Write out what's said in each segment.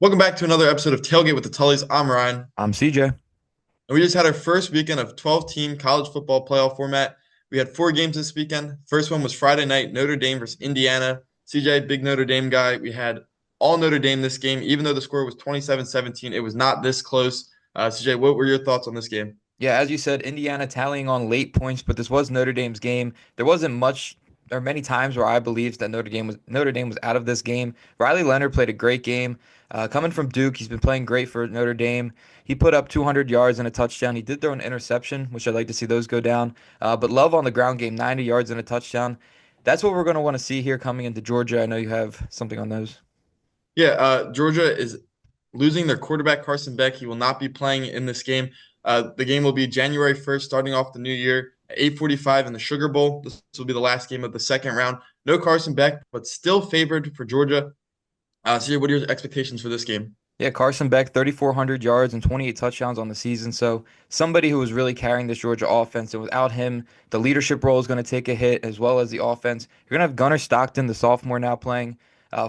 Welcome back to another episode of Tailgate with the Tullys. I'm Ryan, and I'm CJ. we just had our first weekend of 12-team college football playoff format. We had four games this weekend. First one was Friday night, Notre Dame versus Indiana. CJ, big Notre Dame guy. We had all Notre Dame this game, even though the score was 27-17. It was not this close. CJ, what were your thoughts on this game? Yeah, as you said, Indiana tallying on late points, but this was Notre Dame's game. There wasn't much or many times where I believed that Notre Dame was out of this game. Riley Leonard played a great game. Coming from Duke, he's been playing great for Notre Dame. He put up 200 yards and a touchdown. He did throw an interception, which I'd like to see those go down. But Love on the ground game, 90 yards and a touchdown. That's what we're going to want to see here coming into Georgia. I know you have something on those. Yeah, Georgia is losing their quarterback, Carson Beck. He will not be playing in this game. The game will be January 1st, starting off the new year at 8:45 in the Sugar Bowl. This will be the last game of the second round. No Carson Beck, but still favored for Georgia. So, what are your expectations for this game? Yeah, Carson Beck, 3,400 yards and 28 touchdowns on the season. So somebody who was really carrying this Georgia offense. And without him, the leadership role is going to take a hit as well as the offense. You're going to have Gunnar Stockton, the sophomore, now playing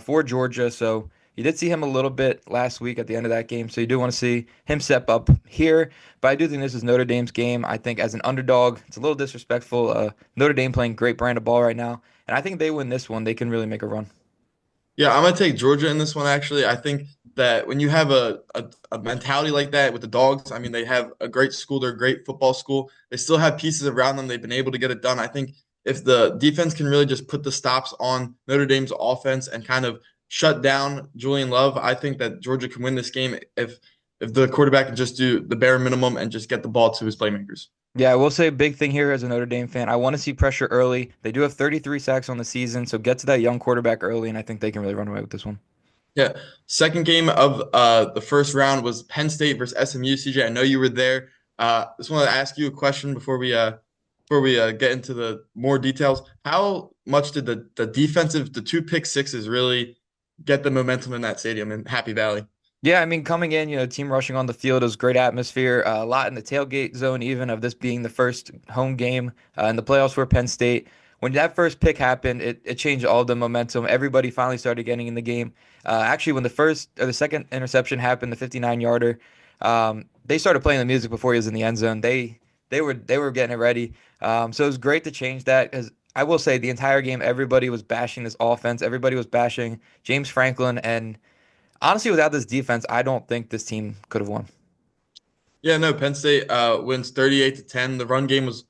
for Georgia. So you did see him a little bit last week at the end of that game. So you do want to see him step up here. But I do think this is Notre Dame's game. I think as an underdog, it's a little disrespectful. Notre Dame playing great brand of ball right now. And I think they win this one. They can really make a run. Yeah, I'm gonna take Georgia in this one. Actually, I think that when you have a mentality like that with the Dogs, I mean, they have a great school. They're a great football school. They still have pieces around them. They've been able to get it done. I think if the defense can really just put the stops on Notre Dame's offense and kind of shut down Julian Love, I think that Georgia can win this game if the quarterback can just do the bare minimum and just get the ball to his playmakers. Yeah, I will say a big thing here as a Notre Dame fan. I want to see pressure early. They do have 33 sacks on the season, so get to that young quarterback early, and I think they can really run away with this one. Yeah. Second game of the first round was Penn State versus SMU. CJ, I know you were there. Just want to ask you a question before we get into the more details. How much did the two pick sixes really get the momentum in that stadium in Happy Valley? Yeah, I mean, coming in, team rushing on the field, it was great atmosphere. A lot in the tailgate zone, even of this being the first home game in the playoffs for Penn State. When that first pick happened, it changed all the momentum. Everybody finally started getting in the game. Actually, when the first or the second interception happened, the 59-yarder, they started playing the music before he was in the end zone. They were getting it ready. So it was great to change that because I will say the entire game, everybody was bashing this offense. Everybody was bashing James Franklin and. Honestly, without this defense, I don't think this team could have won. Yeah, no, Penn State wins 38-10. The run game was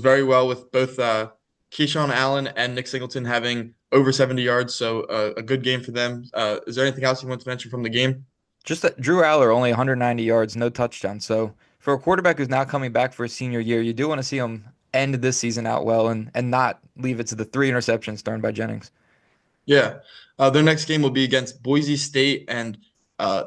very well with both Keyshawn Allen and Nick Singleton having over 70 yards, so a good game for them. Is there anything else you want to mention from the game? Just that Drew Aller only 190 yards, no touchdown. So for a quarterback who's now coming back for his senior year, you do want to see him end this season out well and not leave it to the three interceptions thrown by Jennings. Yeah. Their next game will be against Boise State and uh,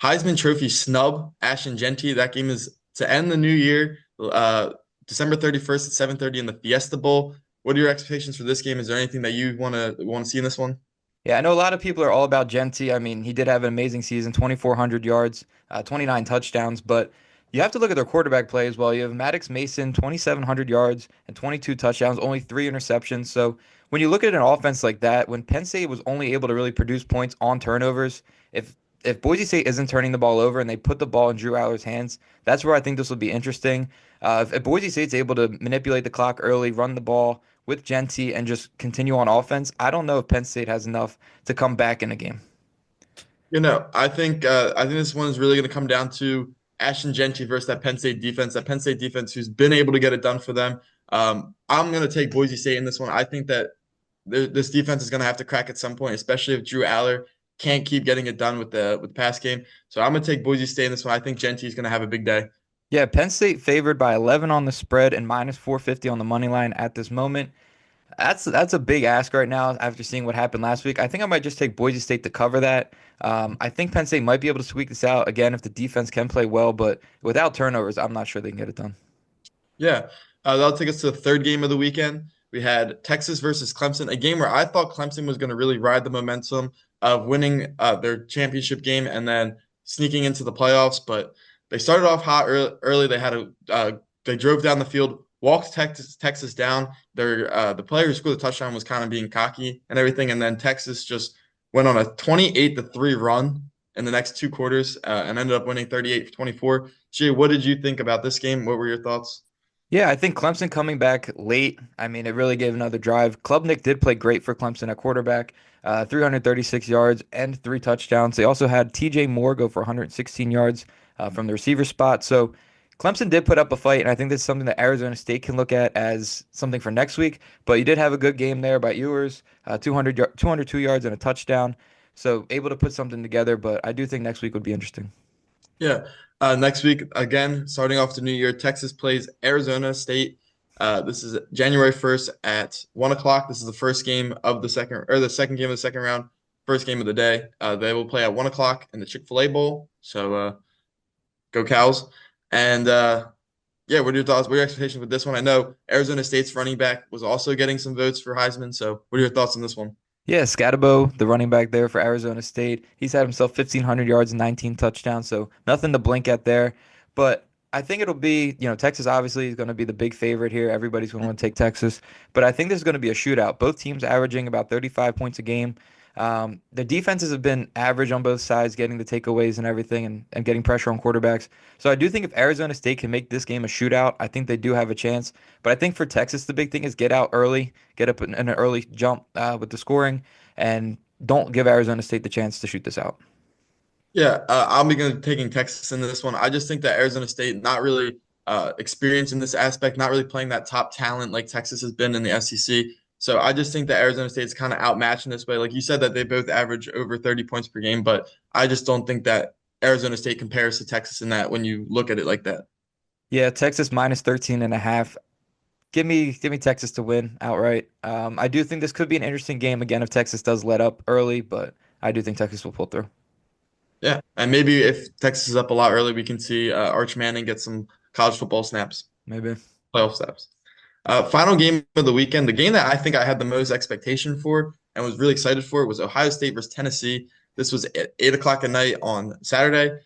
Heisman Trophy snub Ashton Jeanty. That game is to end the new year, December 31st at 7:30 in the Fiesta Bowl. What are your expectations for this game? Is there anything that you want to see in this one? Yeah, I know a lot of people are all about Genty. I mean, he did have an amazing season, 2,400 yards, 29 touchdowns, but you have to look at their quarterback play as well. You have Maddox Mason, 2,700 yards and 22 touchdowns, only three interceptions. So when you look at an offense like that, when Penn State was only able to really produce points on turnovers, if if Boise State isn't turning the ball over and they put the ball in Drew Aller's hands, that's where I think this will be interesting. If Boise State's able to manipulate the clock early, run the ball with Genty, and just continue on offense, I don't know if Penn State has enough to come back in a game. I think this one is really going to come down to Ashton Jeanty versus that Penn State defense. That Penn State defense who's been able to get it done for them. I'm going to take Boise State in this one. I think that this defense is going to have to crack at some point, especially if Drew Aller can't keep getting it done with the pass game. So I'm going to take Boise State in this one. I think Jeanty is going to have a big day. Yeah, Penn State favored by 11 on the spread and minus 450 on the money line at this moment. That's a big ask right now after seeing what happened last week. I think I might just take Boise State to cover that. I think Penn State might be able to squeak this out again if the defense can play well, but without turnovers, I'm not sure they can get it done. Yeah, that'll take us to the third game of the weekend. We had Texas versus Clemson, a game where I thought Clemson was going to really ride the momentum of winning their championship game and then sneaking into the playoffs. But they started off hot early. They drove down the field, walked Texas down. The player who scored the touchdown was kind of being cocky and everything, and then Texas just went on a 28-3 run in the next two quarters and ended up winning 38-24. Jay, what did you think about this game? What were your thoughts? Yeah, I think Clemson coming back late. I mean, it really gave another drive. Klubnik did play great for Clemson at quarterback, 336 yards and three touchdowns. They also had TJ Moore go for 116 yards from the receiver spot. So Clemson did put up a fight, and I think this is something that Arizona State can look at as something for next week. But you did have a good game there by Ewers, 202 yards and a touchdown. So able to put something together, but I do think next week would be interesting. Yeah. Next week, again, starting off the new year, Texas plays Arizona State. This is January 1st at 1 o'clock. This is the first game of the second game of the second round, first game of the day. They will play at 1 o'clock in the Chick-fil-A Bowl. So go Cows. And yeah, what are your thoughts? What are your expectations with this one? I know Arizona State's running back was also getting some votes for Heisman. So what are your thoughts on this one? Yeah, Scatabo, the running back there for Arizona State, he's had himself 1,500 yards and 19 touchdowns, so nothing to blink at there. But I think it'll be, Texas obviously is going to be the big favorite here. Everybody's going to want to take Texas. But I think this is going to be a shootout. Both teams averaging about 35 points a game. The defenses have been average on both sides, getting the takeaways and everything and getting pressure on quarterbacks. So I do think if Arizona State can make this game a shootout, I think they do have a chance. But I think for Texas, the big thing is get out early, get up in an early jump with the scoring, and don't give Arizona State the chance to shoot this out. Yeah, I'm going to be taking Texas in this one. I just think that Arizona State not really experienced in this aspect, not really playing that top talent like Texas has been in the SEC. So I just think that Arizona State's kind of outmatched in this way. Like you said, that they both average over 30 points per game, but I just don't think that Arizona State compares to Texas in that when you look at it like that. Yeah, Texas minus 13 and a half. Give me Texas to win outright. I do think this could be an interesting game again if Texas does let up early, but I do think Texas will pull through. Yeah, and maybe if Texas is up a lot early, we can see Arch Manning get some college football snaps, Maybe. playoff snaps. Final game of the weekend, the game that I think I had the most expectation for and was really excited for was Ohio State versus Tennessee. This was at 8 o'clock at night on Saturday.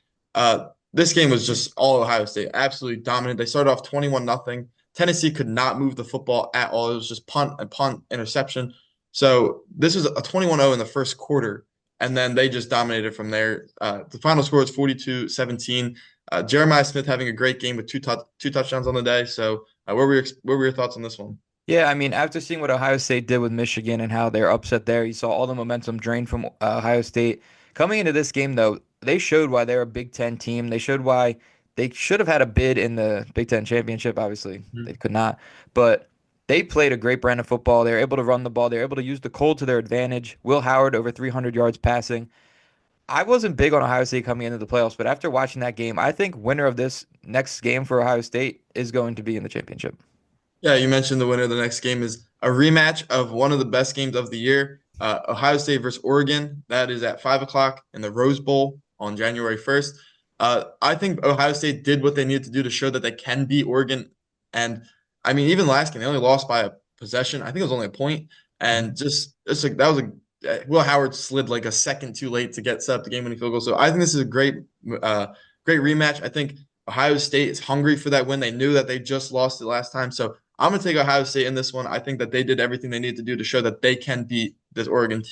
This game was just all Ohio State, absolutely dominant. They started off 21-0. Tennessee could not move the football at all. It was just punt and punt interception. So this was a 21-0 in the first quarter, and then they just dominated from there. The final score was 42-17. Jeremiah Smith having a great game with two touchdowns on the day. So what were your thoughts on this one? Yeah, I mean, after seeing what Ohio State did with Michigan and how they're upset there, you saw all the momentum drained from Ohio State. Coming into this game, though, they showed why they're a Big Ten team. They showed why they should have had a bid in the Big Ten championship. Obviously, they could not, but they played a great brand of football. They were able to run the ball. They were able to use the cold to their advantage. Will Howard over 300 yards passing. I wasn't big on Ohio State coming into the playoffs, but after watching that game, I think winner of this next game for Ohio State is going to be in the championship. Yeah, you mentioned the winner of the next game is a rematch of one of the best games of the year, Ohio State versus Oregon. That is at 5 o'clock in the Rose Bowl on January 1st. I think Ohio State did what they needed to do to show that they can beat Oregon. And I mean, even last game, they only lost by a possession. I think it was only a point. And just like that was Will Howard slid like a second too late to get set up the game winning field goal. So I think this is a great rematch. I think Ohio State is hungry for that win. They knew that they just lost it last time. So I'm going to take Ohio State in this one. I think that they did everything they needed to do to show that they can beat this Oregon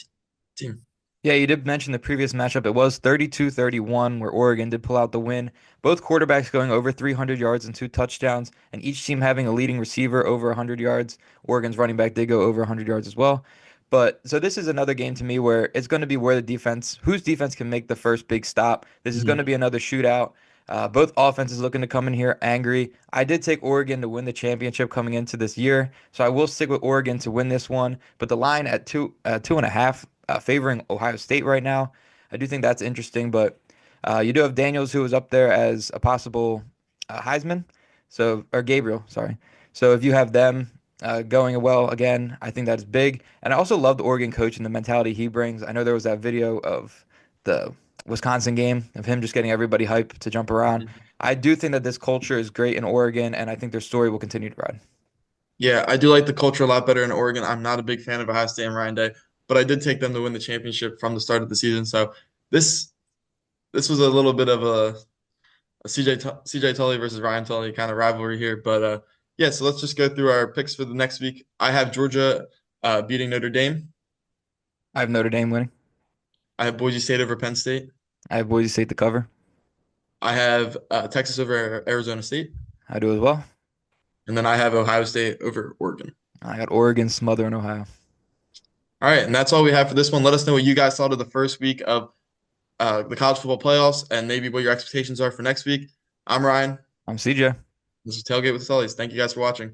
team. Yeah, you did mention the previous matchup. It was 32-31 where Oregon did pull out the win. Both quarterbacks going over 300 yards and two touchdowns, and each team having a leading receiver over 100 yards. Oregon's running back did go over 100 yards as well. But so this is another game to me where it's going to be where whose defense can make the first big stop. This is going to be another shootout. Both offenses looking to come in here angry. I did take Oregon to win the championship coming into this year, so I will stick with Oregon to win this one. But the line at 2.5, favoring Ohio State right now. I do think that's interesting, but you do have Daniels who is up there as a possible Heisman, or Gabriel, sorry. So if you have them going well again, I think that's big. And I also love the Oregon coach and the mentality he brings. I know there was that video of the Wisconsin game of him just getting everybody hyped to jump around. I do think that this culture is great in Oregon, and I think their story will continue to ride. Yeah, I do like the culture a lot better in Oregon. I'm not a big fan of Ohio State and Ryan Day, but I did take them to win the championship from the start of the season. So this this was a little bit of a CJ Tully versus Ryan Tully kind of rivalry here. But yeah, so let's just go through our picks for the next week. I have Georgia beating Notre Dame. I have Notre Dame winning. I have Boise State over Penn State. I have Boise State to cover. I have Texas over Arizona State, I do as well. and then I have Ohio State over Oregon. I got Oregon smothering Ohio. All right, and that's all we have for this one. Let us know what you guys thought of the first week of the college football playoffs and maybe what your expectations are for next week. I'm Ryan. I'm CJ. This is Tailgate with Sullies. Thank you guys for watching.